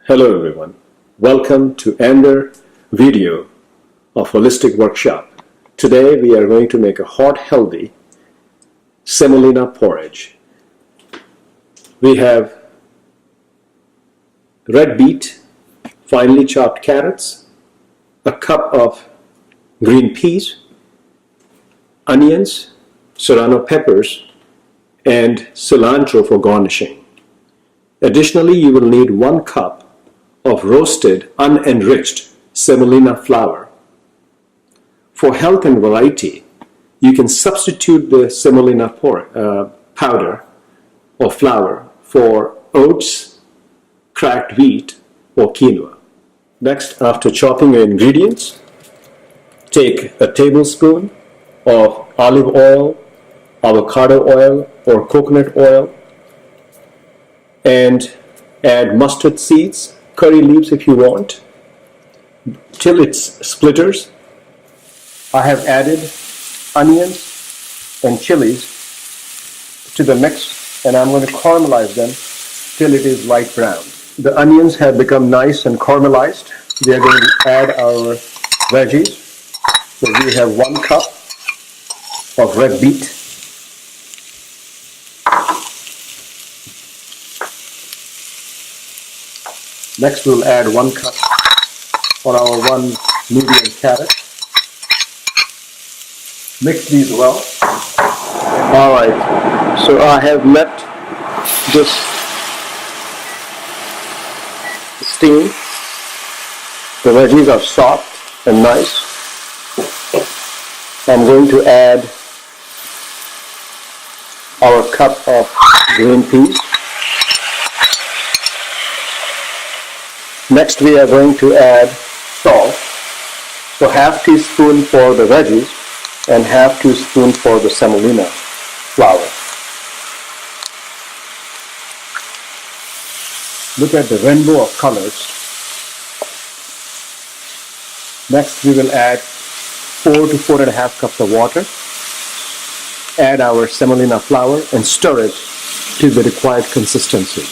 Hello everyone, welcome to another video of Holistic Workshop. Today we are going to make a hot healthy semolina porridge. We have red beet, finely chopped carrots, a cup of green peas, onions, serrano peppers, and cilantro for garnishing. Additionally, you will need 1 cup of roasted, unenriched semolina flour. For health and variety, you can substitute the semolina powder or flour for oats, cracked wheat, or quinoa. Next, after chopping your ingredients, take a tablespoon of olive oil, avocado oil, or coconut oil, and add mustard seeds, curry leaves if you want, till it splitters. I have added onions and chilies to the mix, and I'm going to caramelize them till it is light brown. The onions have become nice and caramelized. We are going to add our veggies. So we have 1 cup of red beet, next we'll add 1 cup for our 1 medium carrot. Mix these well. Alright, so I have let this steam. The veggies are soft and nice. I'm going to add our cup of green peas. Next we are going to add salt. So ½ teaspoon for the veggies and ½ teaspoon for the semolina flour. Look at the rainbow of colors. Next we will add 4 to 4½ cups of water. Add our semolina flour and stir it to the required consistency.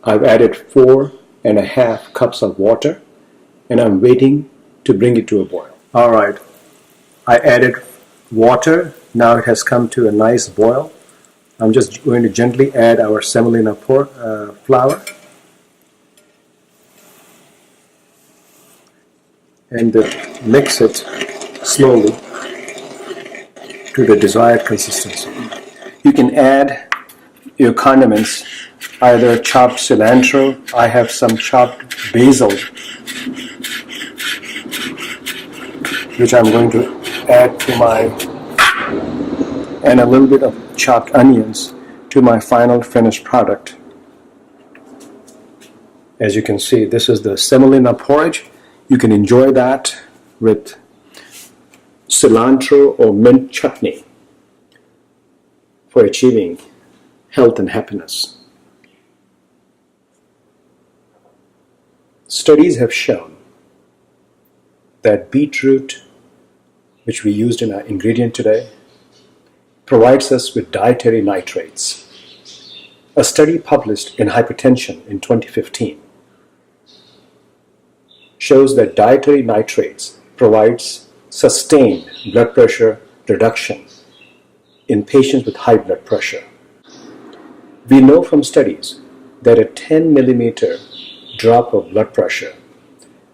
I've added 4½ cups of water, and I'm waiting to bring it to a boil. Alright, I added water. Now it has come to a nice boil. I'm just going to gently add our semolina flour and mix it slowly to the desired consistency. You can add your condiments, either chopped cilantro. I have some chopped basil, which I'm going to add to and a little bit of chopped onions to my final finished product. As you can see, this is the semolina porridge. You can enjoy that with cilantro or mint chutney for achieving health and happiness. Studies have shown that beetroot, which we used in our ingredient today, provides us with dietary nitrates. A study published in Hypertension in 2015 shows that dietary nitrates provides sustained blood pressure reduction in patients with high blood pressure. We know from studies that a 10 millimeter drop of blood pressure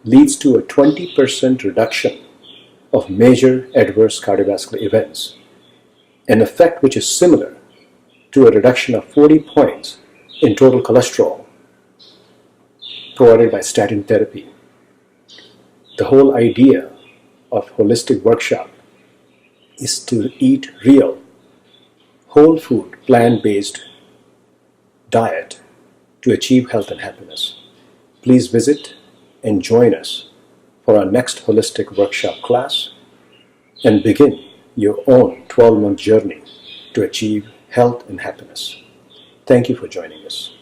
leads to a 20% reduction of major adverse cardiovascular events, an effect which is similar to a reduction of 40 points in total cholesterol provided by statin therapy. The whole idea of Holistic Workshop is to eat real, whole food, plant-based diet to achieve health and happiness. Please visit and join us for our next Holistic Workshop class and begin your own 12-month journey to achieve health and happiness. Thank you for joining us.